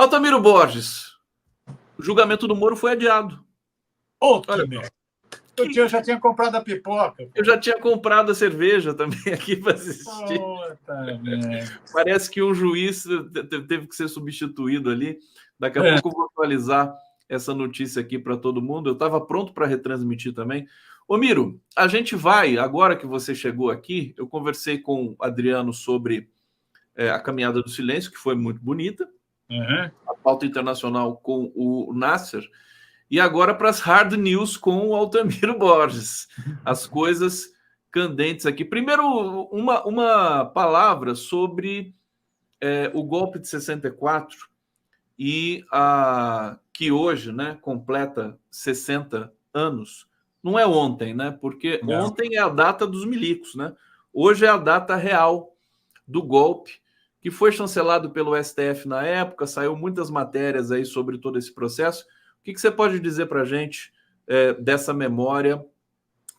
Altamiro Borges, o julgamento do Moro foi adiado. Olha, eu já tinha comprado a pipoca. Eu já tinha comprado a cerveja também aqui para assistir. Parece que um juiz teve que ser substituído ali. Daqui a pouco eu vou atualizar essa notícia aqui para todo mundo. Eu estava pronto para retransmitir também. Ô, Miro, a gente vai, agora que você chegou aqui, eu conversei com o Adriano sobre a Caminhada do Silêncio, que foi muito bonita, a pauta internacional com o Nasser, e agora para as hard news com o Altamiro Borges. As coisas candentes aqui. Primeiro, uma palavra sobre o golpe de 64 e que hoje, né, completa 60 anos. Não é ontem, né? Porque ontem é a data dos milicos, né? Hoje é a data real do golpe, que foi chancelado pelo STF na época, saiu muitas matérias aí sobre todo esse processo. O que você pode dizer para a gente dessa memória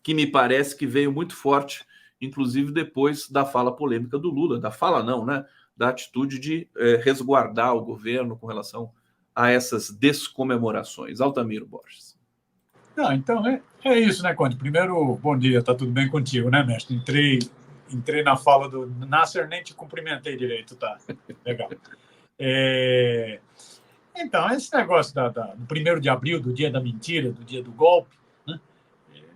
que me parece que veio muito forte, inclusive depois da fala polêmica do Lula, da fala não, né? Da atitude de resguardar o governo com relação a essas descomemorações. Altamiro Borges. Não, então é isso, né, Conde? Primeiro, bom dia, tá tudo bem contigo, né, mestre? Entrei na fala do Nasser, nem te cumprimentei direito, tá? Legal. Então, esse negócio do 1º de abril, do dia da mentira, do dia do golpe, né?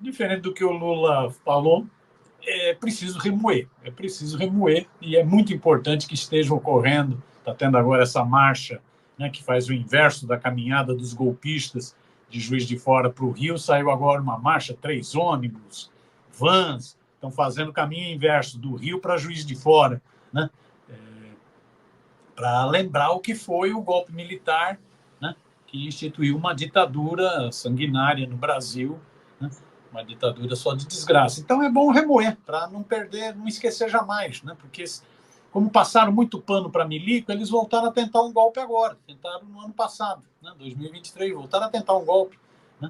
Diferente do que o Lula falou, é preciso remoer, e é muito importante que esteja ocorrendo, está tendo agora essa marcha, né, que faz o inverso da caminhada dos golpistas de Juiz de Fora para o Rio, saiu agora uma marcha, 3 ônibus, vans, estão fazendo o caminho inverso do Rio para Juiz de Fora, né, para lembrar o que foi o golpe militar, né, que instituiu uma ditadura sanguinária no Brasil, né, uma ditadura só de desgraça. Então é bom remoer, para não perder, não esquecer jamais, né? Porque como passaram muito pano para milico, eles voltaram a tentar um golpe agora, tentaram no ano passado, né? 2023, voltaram a tentar um golpe, né?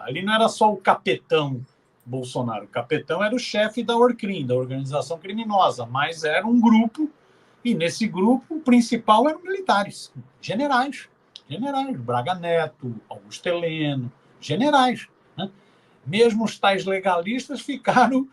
Ali não era só o capetão Bolsonaro, o capetão era o chefe da Orcrim, da organização criminosa, mas era um grupo, e nesse grupo o principal eram militares, generais, Braga Neto, Augusto Heleno, generais, né? Mesmo os tais legalistas ficaram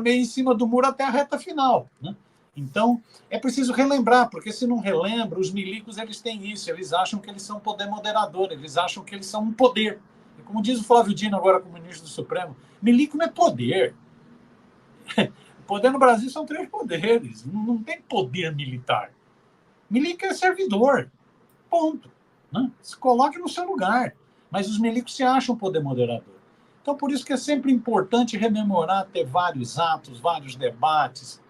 meio em cima do muro até a reta final, né? Então, é preciso relembrar, porque se não relembra, os milicos eles têm isso, eles acham que eles são poder moderador, eles acham que eles são um poder. E como diz o Flávio Dino agora como ministro do Supremo, milico não é poder. O poder no Brasil são 3 poderes, não tem poder militar. Milico é servidor, ponto, né? Se coloque no seu lugar. Mas os milicos se acham poder moderador. Então, por isso que é sempre importante rememorar, ter vários atos, vários debates,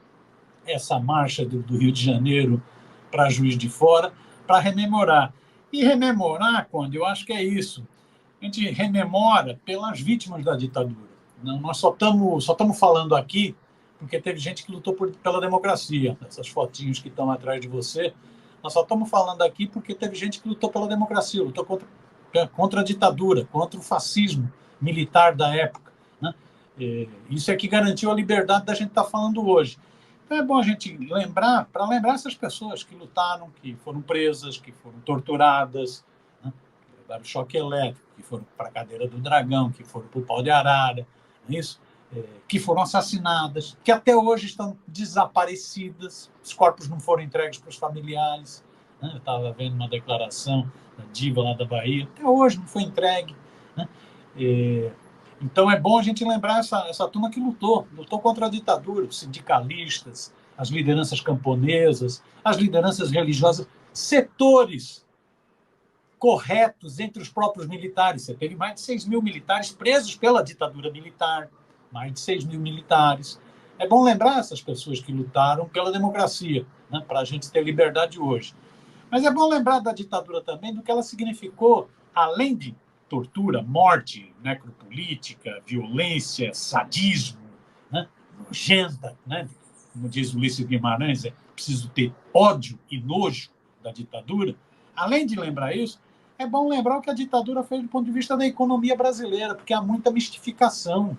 essa marcha do Rio de Janeiro para Juiz de Fora, para rememorar. E rememorar, Conde, eu acho que é isso. A gente rememora pelas vítimas da ditadura. Nós só estamos falando aqui porque teve gente que lutou pela democracia. Essas fotinhos que estão atrás de você, nós só estamos falando aqui porque teve gente que lutou pela democracia, lutou contra a ditadura, contra o fascismo militar da época, né? Isso é que garantiu a liberdade da gente estar falando hoje. Então é bom a gente lembrar, para lembrar essas pessoas que lutaram, que foram presas, que foram torturadas, né? Que levaram choque elétrico, que foram para a cadeira do dragão, que foram para o pau de arara, não é isso? Que foram assassinadas, que até hoje estão desaparecidas, os corpos não foram entregues para os familiares, né? Eu estava vendo uma declaração da diva lá da Bahia, até hoje não foi entregue, né? Então é bom a gente lembrar essa turma que lutou contra a ditadura, os sindicalistas, as lideranças camponesas, as lideranças religiosas, setores corretos entre os próprios militares. Você teve mais de 6 mil militares presos pela ditadura militar, mais de 6 mil militares. É bom lembrar essas pessoas que lutaram pela democracia, né, para a gente ter liberdade hoje. Mas é bom lembrar da ditadura também, do que ela significou, além de tortura, morte, necropolítica, violência, sadismo, né, nojenta, né? Como diz Ulisses Guimarães, é preciso ter ódio e nojo da ditadura. Além de lembrar isso, é bom lembrar o que a ditadura fez do ponto de vista da economia brasileira, porque há muita mistificação.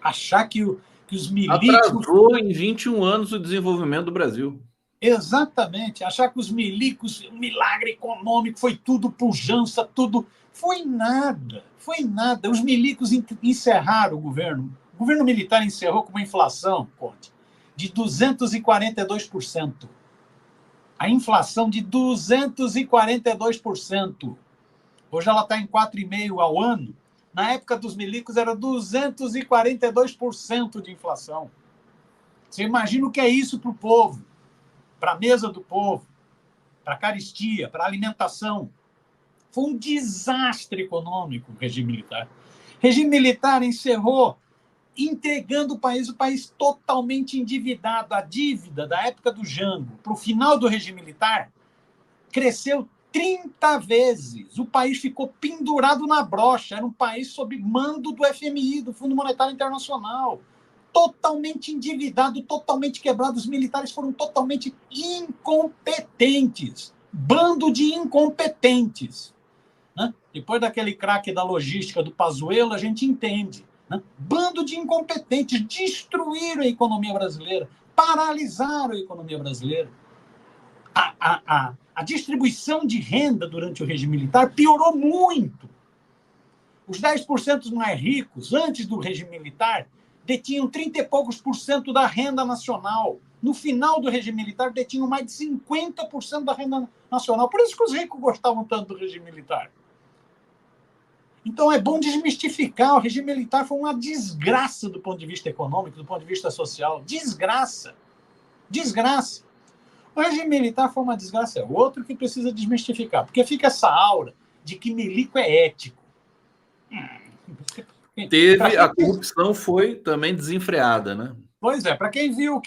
Achar que os milicos... Atrasou em 21 anos o desenvolvimento do Brasil. Exatamente. Achar que os milicos, um milagre econômico, foi tudo pujança, tudo. Foi nada. Foi nada. Os milicos encerraram o governo. O governo militar encerrou com uma inflação, Conde, de 242%. A inflação de 242%. Hoje ela está em 4,5% ao ano. Na época dos milicos era 242% de inflação. Você imagina o que é isso para o povo, para a mesa do povo, para a caristia, para a alimentação. Foi um desastre econômico o regime militar. O regime militar encerrou entregando o país totalmente endividado. A dívida da época do Jango para o final do regime militar cresceu 30 vezes. O país ficou pendurado na brocha. Era um país sob mando do FMI, do Fundo Monetário Internacional. Totalmente endividado, totalmente quebrado. Os militares foram totalmente incompetentes. Bando de incompetentes. Né? Depois daquele craque da logística do Pazuello, a gente entende. Né? Bando de incompetentes. Destruíram a economia brasileira. Paralisaram a economia brasileira. A distribuição de renda durante o regime militar piorou muito. Os 10% mais ricos, antes do regime militar, detinham 30 e poucos por cento da renda nacional. No final do regime militar, detinham mais de 50% da renda nacional. Por isso que os ricos gostavam tanto do regime militar. Então, é bom desmistificar. O regime militar foi uma desgraça do ponto de vista econômico, do ponto de vista social. Desgraça. Desgraça. O regime militar foi uma desgraça. É outro que precisa desmistificar. Porque fica essa aura de que milico é ético. A corrupção foi também desenfreada, né? Pois é, para quem viu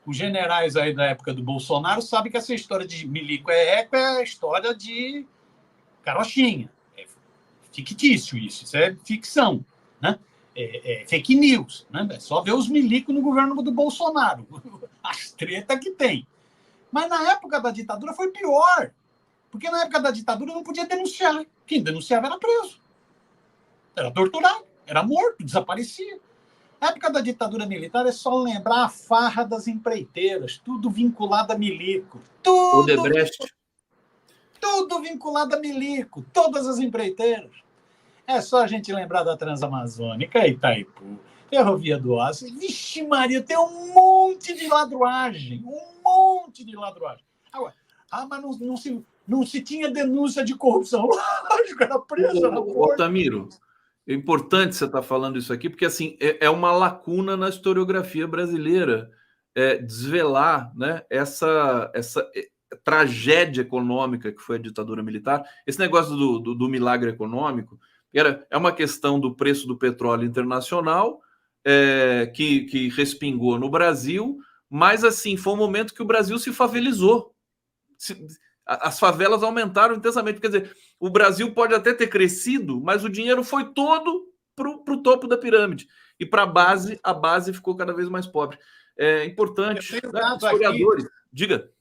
os generais aí da época do Bolsonaro, sabe que essa história de milico é eco é a história de carochinha. É fictício isso é ficção, né? É fake news, né? É só ver os milicos no governo do Bolsonaro, as tretas que tem. Mas na época da ditadura foi pior, porque na época da ditadura não podia denunciar. Quem denunciava era preso. Era torturado, era morto, desaparecia. Na época da ditadura militar é só lembrar a farra das empreiteiras, tudo vinculado a milico. Tudo vinculado a milico, todas as empreiteiras. É só a gente lembrar da Transamazônica, Itaipu, Ferrovia do Oeste. Vixe Maria, tem um monte de ladruagem, Agora, mas não se tinha denúncia de corrupção. Lógico, era preso, era morto. Altamiro, é importante você estar falando isso aqui, porque assim, é uma lacuna na historiografia brasileira desvelar, né, essa tragédia econômica que foi a ditadura militar. Esse negócio do milagre econômico é uma questão do preço do petróleo internacional que respingou no Brasil, mas assim, foi um momento que o Brasil se favelizou. As favelas aumentaram intensamente. Quer dizer, o Brasil pode até ter crescido, mas o dinheiro foi todo para o topo da pirâmide. E para a base ficou cada vez mais pobre. É importante. Historiadores, diga.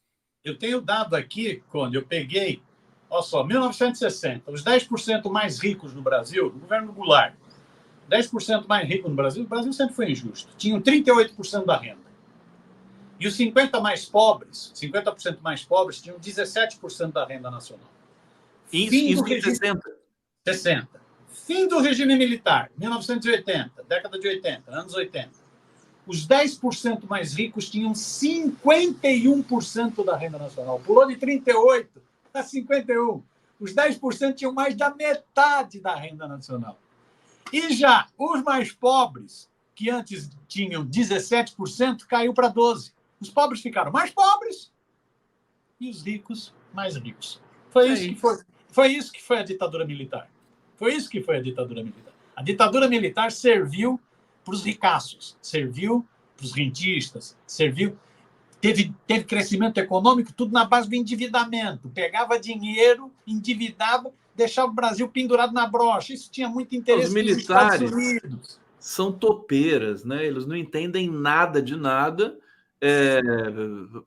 Eu tenho dado aqui, Conde, eu peguei, olha só, 1960, os 10% mais ricos no Brasil, no governo Goulart, 10% mais ricos no Brasil, o Brasil sempre foi injusto, tinham 38% da renda. E os 50% mais pobres tinham 17% da renda nacional. Isso em 60. Fim do regime militar, 1980, década de 80, anos 80. Os 10% mais ricos tinham 51% da renda nacional. Pulou de 38% para 51%. Os 10% tinham mais da metade da renda nacional. E já os mais pobres, que antes tinham 17%, caiu para 12%. Os pobres ficaram mais pobres e os ricos mais ricos. Foi isso que foi a ditadura militar. A ditadura militar serviu para os ricaços, serviu para os rentistas, teve crescimento econômico, tudo na base do endividamento. Pegava dinheiro, endividava, deixava o Brasil pendurado na brocha. Isso tinha muito interesse nos militares. Estados Unidos. São topeiras, né? Eles não entendem nada de nada.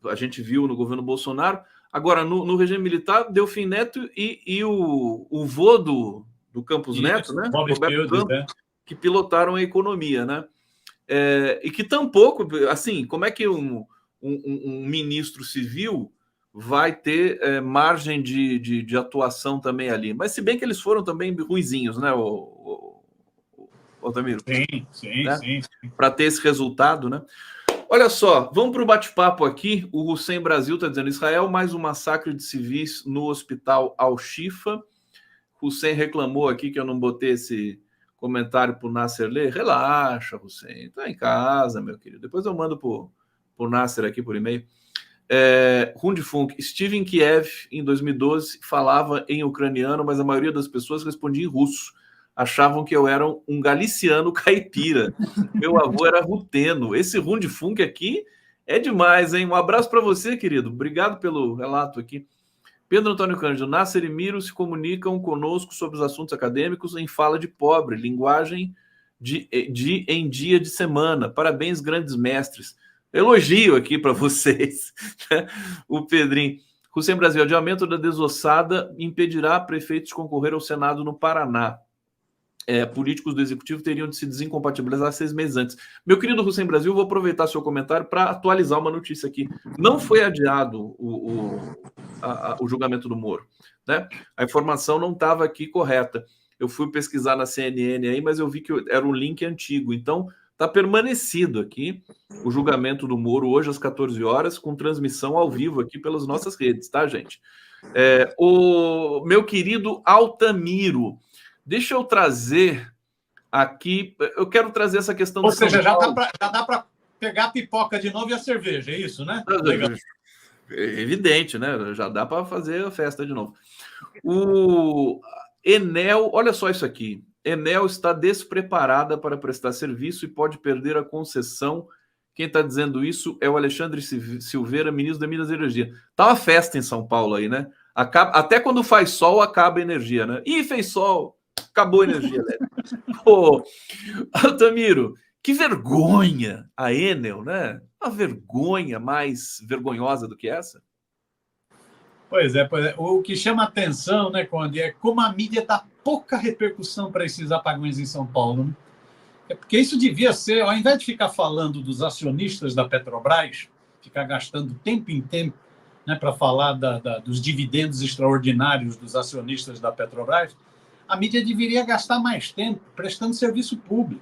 A gente viu no governo Bolsonaro. Agora, no regime militar, Delfim Neto e o vô do Campos Neto, né? Roberto Campos, que pilotaram a economia, né? E que tampouco, assim, como é que um ministro civil vai ter margem de atuação também ali. Mas se bem que eles foram também ruinzinhos, né, Altamiro? Sim, né? sim. Para ter esse resultado, né? Olha só, vamos para o bate-papo aqui. O Hussein Brasil está dizendo: Israel, mais um massacre de civis no hospital Al-Shifa. Hussein reclamou aqui que eu não botei esse comentário para o Nasser ler. Relaxa, Hussein, está em casa, meu querido. Depois eu mando para o Nasser aqui por e-mail. Rundfunk, estive em Kiev em 2012, falava em ucraniano, mas a maioria das pessoas respondia em russo. Achavam que eu era um galiciano caipira. Meu avô era ruteno. Esse Rundfunk aqui é demais, hein? Um abraço para você, querido. Obrigado pelo relato aqui. Pedro Antônio Cândido, Nasser e Miro se comunicam conosco sobre os assuntos acadêmicos em fala de pobre, linguagem em dia de semana. Parabéns, grandes mestres. Elogio aqui para vocês. O Pedrinho. Hussein Brasil, adiamento da desossada impedirá prefeitos de concorrer ao Senado no Paraná. Políticos do Executivo teriam de se desincompatibilizar 6 meses antes. Meu querido Hussein Brasil, vou aproveitar seu comentário para atualizar uma notícia aqui. Não foi adiado o julgamento do Moro, né? A informação não estava aqui correta. Eu fui pesquisar na CNN aí, mas eu vi que era um link antigo. Então, está permanecido aqui o julgamento do Moro hoje às 14 horas, com transmissão ao vivo aqui pelas nossas redes, tá, gente? O meu querido Altamiro, deixa eu trazer aqui. Eu quero trazer essa questão. Ou seja, já dá para pegar a pipoca de novo e a cerveja, é isso, né? Legal. É evidente, né? Já dá para fazer a festa de novo. O Enel, olha só isso aqui. Enel está despreparada para prestar serviço e pode perder a concessão. Quem está dizendo isso é o Alexandre Silveira, ministro da Minas e Energia. Tá uma festa em São Paulo aí, né? Até quando faz sol, acaba a energia, né? Ih, fez sol, acabou a energia elétrica. Pô, Altamiro, que vergonha a Enel, né? Uma vergonha mais vergonhosa do que essa? Pois é. O que chama atenção, né, Conde, é como a mídia dá pouca repercussão para esses apagões em São Paulo, né? É porque isso devia ser, ao invés de ficar falando dos acionistas da Petrobras, ficar gastando tempo em tempo, né, para falar dos dividendos extraordinários dos acionistas da Petrobras, a mídia deveria gastar mais tempo prestando serviço público,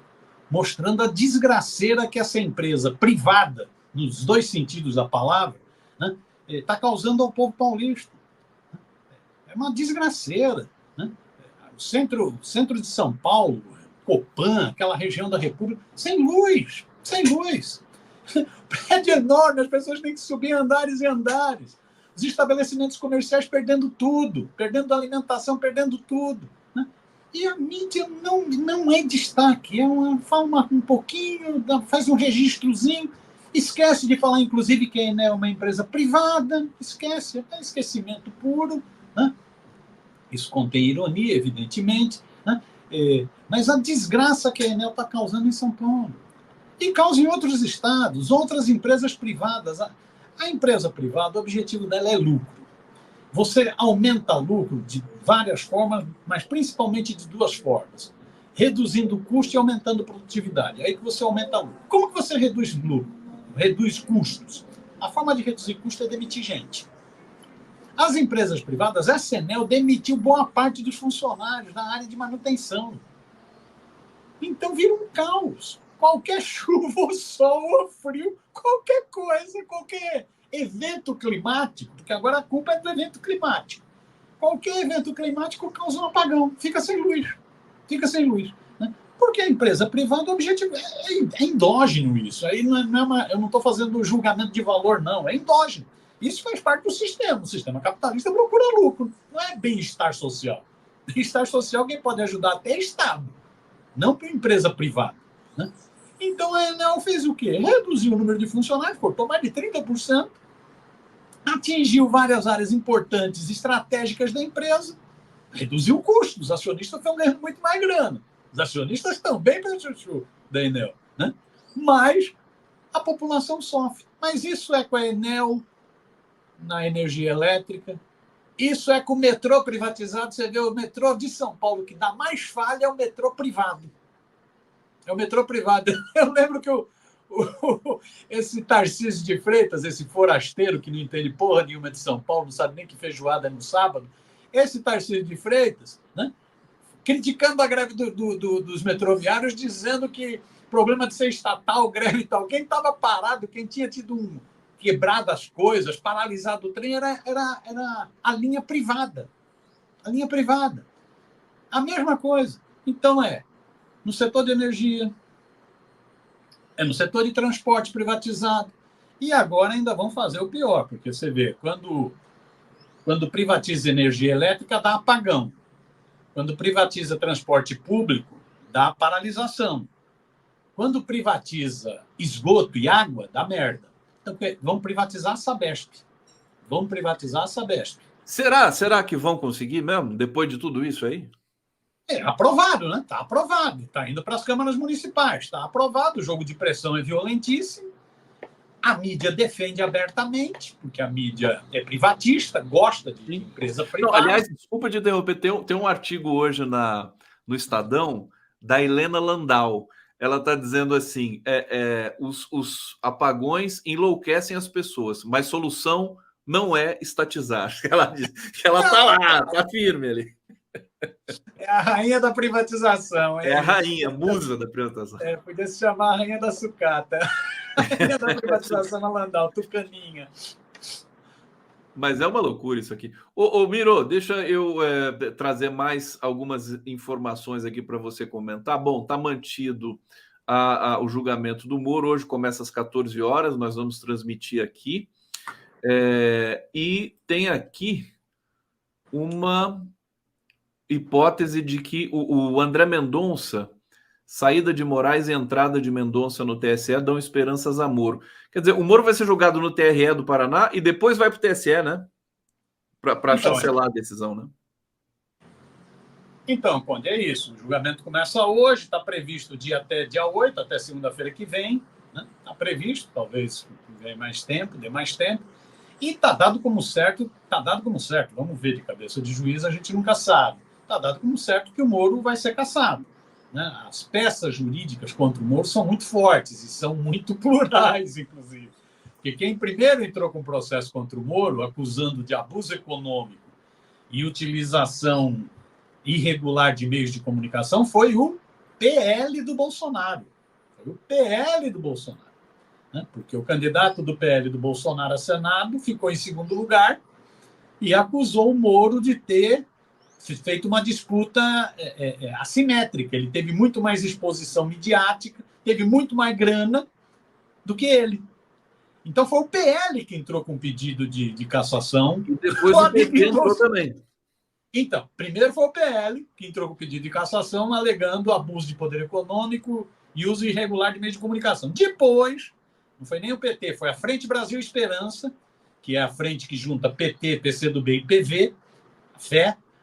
mostrando a desgraceira que essa empresa privada, nos dois sentidos da palavra, né, está causando ao povo paulista. É uma desgraceira, né? O centro de São Paulo, Copan, aquela região da República, sem luz. Prédio enorme, as pessoas têm que subir andares e andares. Os estabelecimentos comerciais perdendo tudo, perdendo alimentação, perdendo tudo, né? E a mídia não é destaque, fala um pouquinho, faz um registrozinho, esquece de falar, inclusive, que a Enel é uma empresa privada, esquece, é esquecimento puro, né? Isso contém ironia, evidentemente, né? Mas a desgraça que a Enel está causando em São Paulo. E causa em outros estados, outras empresas privadas. A empresa privada, o objetivo dela é lucro. Você aumenta lucro de várias formas, mas principalmente de duas formas. Reduzindo o custo e aumentando a produtividade. É aí que você aumenta lucro. Como que você reduz lucro? Reduz custos. A forma de reduzir custo é demitir gente. As empresas privadas, a Enel demitiu boa parte dos funcionários na área de manutenção. Então vira um caos. Qualquer chuva, ou sol, ou frio, qualquer coisa, qualquer evento climático, porque agora a culpa é do evento climático. Qualquer evento climático causa um apagão, fica sem luz. Né? Porque a empresa privada, o objetivo é endógeno isso. Aí eu não estou fazendo julgamento de valor, não, é endógeno. Isso faz parte do sistema. O sistema capitalista procura lucro. Não é bem-estar social. Bem-estar social quem pode ajudar até é Estado, não para empresa privada, né? Então a Enel fez o quê? Reduziu o número de funcionários, cortou mais de 30%, atingiu várias áreas importantes, estratégicas da empresa, reduziu o custo. Os acionistas estão ganhando muito mais grana. Os acionistas estão bem para o chuchu da Enel, né? Mas a população sofre. Mas isso é com a Enel na energia elétrica. Isso é com o metrô privatizado. Você vê o metrô de São Paulo, que dá mais falha, é o metrô privado. É o metrô privado. Eu lembro que o esse Tarcísio de Freitas, esse forasteiro que não entende porra nenhuma de São Paulo, não sabe nem que feijoada é no sábado, esse Tarcísio de Freitas, né, criticando a greve dos metroviários, dizendo que problema de ser estatal, greve e tal. Quem estava parado, quem tinha tido quebrado as coisas, paralisado o trem, era a linha privada. A linha privada. A mesma coisa. Então, no setor de energia, no setor de transporte privatizado. E agora ainda vão fazer o pior, porque você vê, quando privatiza energia elétrica, dá apagão. Quando privatiza transporte público, dá paralisação. Quando privatiza esgoto e água, dá merda. Então, vão privatizar a Sabesp. Vão privatizar a Sabesp. Será que vão conseguir mesmo, depois de tudo isso aí? Aprovado, né? Está aprovado. Está indo para as câmaras municipais. Está aprovado. O jogo de pressão é violentíssimo. A mídia defende abertamente, porque a mídia é privatista, gosta de empresa privada. Não, aliás, desculpa de interromper, tem um artigo hoje no Estadão da Helena Landau. Ela está dizendo assim: os apagões enlouquecem as pessoas, mas solução não é estatizar. Ela diz que ela está lá, está firme ali. É a rainha da privatização. É a rainha, musa da privatização. Podia se chamar a rainha da sucata. A rainha da privatização na Landau, Tucaninha. Mas é uma loucura isso aqui. Ô Miro, deixa eu trazer mais algumas informações aqui para você comentar. Bom, está mantido o julgamento do Moro. Hoje começa às 14 horas, nós vamos transmitir aqui. E tem aqui uma hipótese de que o André Mendonça, saída de Moraes e entrada de Mendonça no TSE dão esperanças a Moro. Quer dizer, o Moro vai ser julgado no TRE do Paraná e depois vai para o TSE, né? Para chancelar a decisão, né? Então, Conde, é isso. O julgamento começa hoje, está previsto até dia 8, até segunda-feira que vem. Está previsto, talvez dê mais tempo. E está dado como certo, vamos ver de cabeça de juiz, a gente nunca sabe. Está dado como certo que o Moro vai ser cassado. Né? As peças jurídicas contra o Moro são muito fortes e são muito plurais, inclusive. Porque quem primeiro entrou com processo contra o Moro, acusando de abuso econômico e utilização irregular de meios de comunicação, foi o PL do Bolsonaro. Foi o PL do Bolsonaro. Né? Porque o candidato do PL do Bolsonaro a Senado ficou em segundo lugar e acusou o Moro de ter feito uma disputa assimétrica. Ele teve muito mais exposição midiática, teve muito mais grana do que ele. Então foi o PL que entrou com pedido de cassação. E depois o PT entrou também. Então, primeiro foi o PL que entrou com pedido de cassação, alegando abuso de poder econômico e uso irregular de meios de comunicação. Depois, não foi nem o PT, foi a Frente Brasil Esperança, que é a frente que junta PT, PCdoB e PV,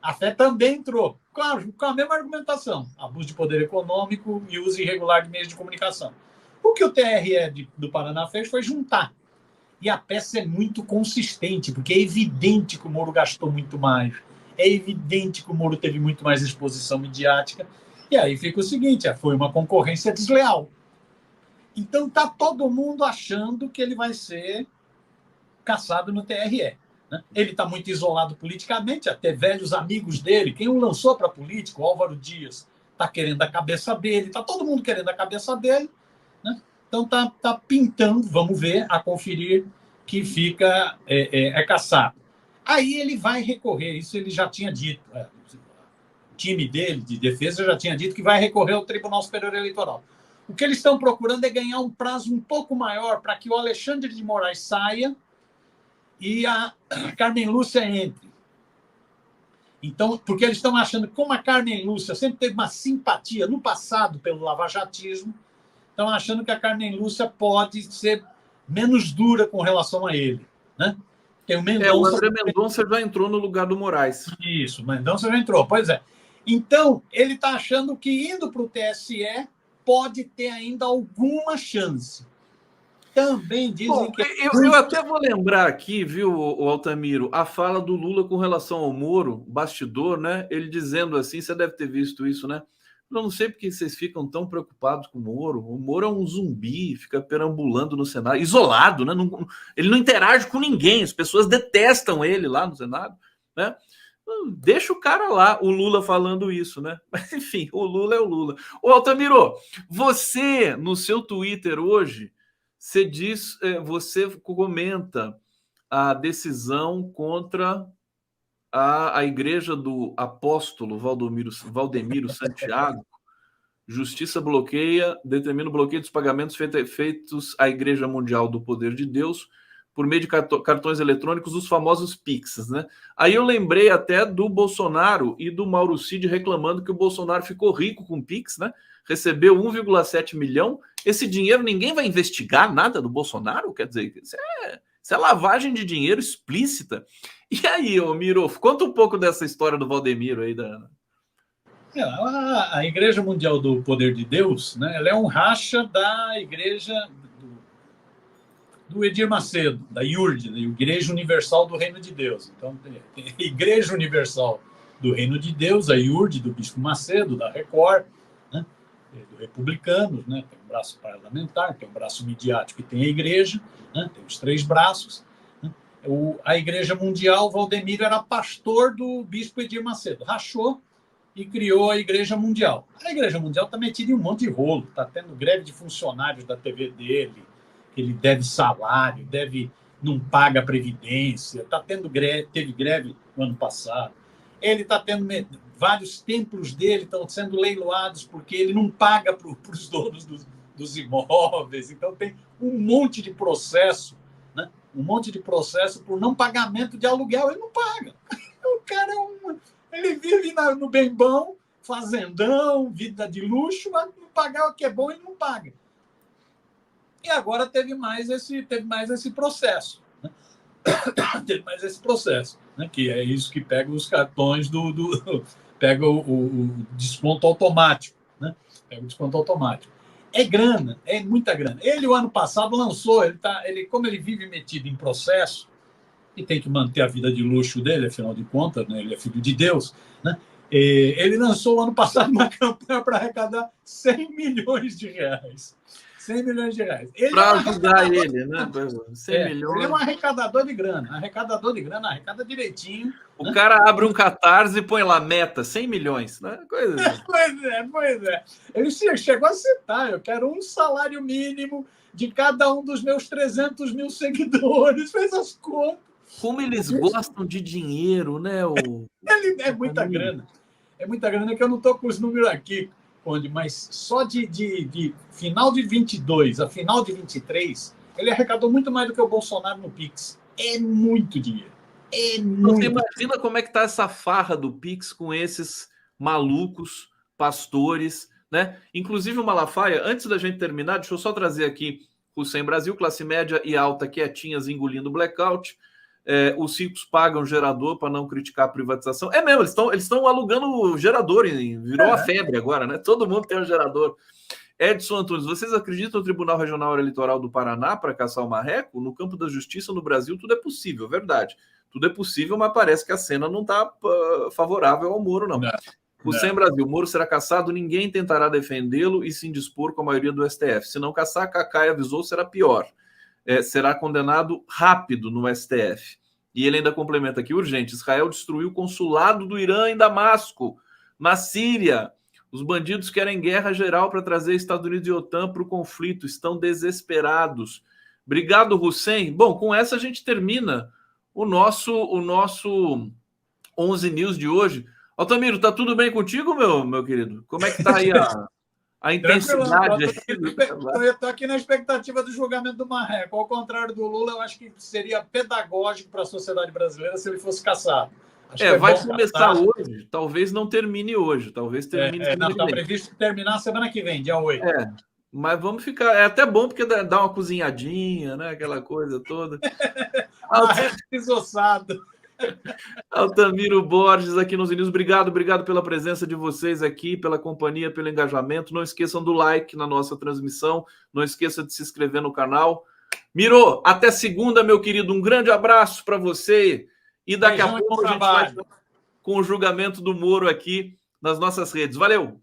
a Fé também entrou, claro, com a mesma argumentação, abuso de poder econômico e uso irregular de meios de comunicação. O que o TRE do Paraná fez foi juntar. E a peça é muito consistente, porque é evidente que o Moro gastou muito mais, é evidente que o Moro teve muito mais exposição midiática, e aí fica o seguinte, foi uma concorrência desleal. Então está todo mundo achando que ele vai ser cassado no TRE. Ele está muito isolado politicamente, até velhos amigos dele, quem o lançou para a política, o Álvaro Dias, está querendo a cabeça dele, está todo mundo querendo a cabeça dele, né? Então está pintando, vamos ver, a conferir que fica cassado. Aí ele vai recorrer, isso ele já tinha dito, o time dele de defesa já tinha dito que vai recorrer ao Tribunal Superior Eleitoral. O que eles estão procurando é ganhar um prazo um pouco maior para que o Alexandre de Moraes saia e a Carmen Lúcia entre. Então, porque eles estão achando que, como a Carmen Lúcia sempre teve uma simpatia no passado pelo lavajatismo, estão achando que a Carmen Lúcia pode ser menos dura com relação a ele. Né? Tem o Mendonça, o André Mendonça já entrou no lugar do Moraes. Isso, o Mendonça já entrou, pois é. Então, ele está achando que indo para o TSE pode ter ainda alguma chance. Também dizem que... Eu até vou lembrar aqui, viu, o Altamiro, a fala do Lula com relação ao Moro, bastidor, né? Ele dizendo assim, você deve ter visto isso, né? Eu não sei porque vocês ficam tão preocupados com o Moro. O Moro é um zumbi, fica perambulando no Senado, isolado, né? Ele não interage com ninguém, as pessoas detestam ele lá no Senado, né? Deixa o cara lá, o Lula falando isso, né? Mas enfim, o Lula é o Lula. Ô, Altamiro, você no seu Twitter hoje, você comenta a decisão contra a igreja do apóstolo Valdemiro Santiago. Justiça determina o bloqueio dos pagamentos feitos à Igreja Mundial do Poder de Deus por meio de cartões eletrônicos, os famosos Pix, né? Aí eu lembrei até do Bolsonaro e do Mauro Cid reclamando que o Bolsonaro ficou rico com Pix, né? Recebeu 1,7 milhão. Esse dinheiro ninguém vai investigar nada do Bolsonaro? Quer dizer, isso é lavagem de dinheiro explícita. E aí, ô Miro, conta um pouco dessa história do Valdemiro aí. A Igreja Mundial do Poder de Deus, né, ela é um racha da Igreja do Edir Macedo, da IURD, da Igreja Universal do Reino de Deus. Então, tem a Igreja Universal do Reino de Deus, a IURD do Bispo Macedo, da Record, né, do Republicanos, né, tem um braço parlamentar, tem um braço midiático e tem a Igreja, né, tem os 3 braços. Né. A Igreja Mundial, Valdemiro era pastor do Bispo Edir Macedo, rachou e criou a Igreja Mundial. A Igreja Mundial está metida em um monte de rolo, está tendo greve de funcionários da TV dele, ele deve salário, não paga previdência, teve greve no ano passado. Ele está tendo vários templos dele estão sendo leiloados porque ele não paga para os donos dos imóveis. Então tem um monte de processo, né? Um monte de processo por não pagamento de aluguel. Ele não paga. O cara ele vive no bem bom, fazendão, vida de luxo, mas não pagar o que é bom ele não paga. E agora teve mais esse processo. Né? Teve mais esse processo, né? Que é isso que pega os cartões pega o desconto automático. Né? Pega o desconto automático. É grana, é muita grana. Ele, o ano passado, lançou, como ele vive metido em processo, e tem que manter a vida de luxo dele, afinal de contas, né? Ele é filho de Deus, né? Ele lançou, ano passado, uma campanha para arrecadar 100 milhões de reais. 100 milhões de reais. Para ajudar ele, né? 100 milhões. Ele é um arrecadador de grana. Arrecada direitinho. O cara abre um Catarse e põe lá, meta, 100 milhões. Né? Coisa assim. Pois é. Ele chegou a citar, eu quero um salário mínimo de cada um dos meus 300 mil seguidores. Fez as contas. Como eles gostam de dinheiro, né? É muita grana. É muita grana que eu não estou com os números aqui, Conde, mas só de final de 22 a final de 23, ele arrecadou muito mais do que o Bolsonaro no Pix. É muito dinheiro. Você imagina como é que tá essa farra do Pix com esses malucos pastores, né? Inclusive o Malafaia, antes da gente terminar, deixa eu só trazer aqui o Sem Brasil, classe média e alta quietinhas engolindo blackout. Os ricos pagam gerador para não criticar a privatização. É mesmo, eles estão alugando gerador, virou a febre agora, né? Todo mundo tem um gerador. Edson Antunes, vocês acreditam no Tribunal Regional Eleitoral do Paraná para caçar o marreco? No campo da justiça, no Brasil, tudo é possível, verdade. Tudo é possível, mas parece que a cena não está favorável ao Moro, não. O Sem Brasil, Moro será caçado, ninguém tentará defendê-lo e se indispor com a maioria do STF. Se não caçar, Cacai avisou, será pior. Será condenado rápido no STF. E ele ainda complementa aqui, urgente, Israel destruiu o consulado do Irã em Damasco, na Síria. Os bandidos querem guerra geral para trazer Estados Unidos e OTAN para o conflito, estão desesperados. Obrigado, Hussein. Bom, com essa a gente termina o nosso 11 News de hoje. Altamiro, tá tudo bem contigo, meu querido? Como é que tá aí a intensidade? Eu estou aqui na expectativa do julgamento do marreco. Ao contrário do Lula, eu acho que seria pedagógico para a sociedade brasileira se ele fosse caçado. Vai começar hoje, talvez não termine hoje, talvez termine. Está previsto terminar semana que vem, dia 8. Mas vamos ficar. É até bom porque dá uma cozinhadinha, né? Aquela coisa toda. Marreco desossado. Altamiro Borges aqui nos News. Obrigado pela presença de vocês aqui, pela companhia, pelo engajamento. Não esqueçam do like na nossa transmissão. Não esqueça de se inscrever no canal. Miro, até segunda, meu querido. Um grande abraço para você. E daqui a pouco a gente vai com o julgamento do Moro aqui nas nossas redes. Valeu!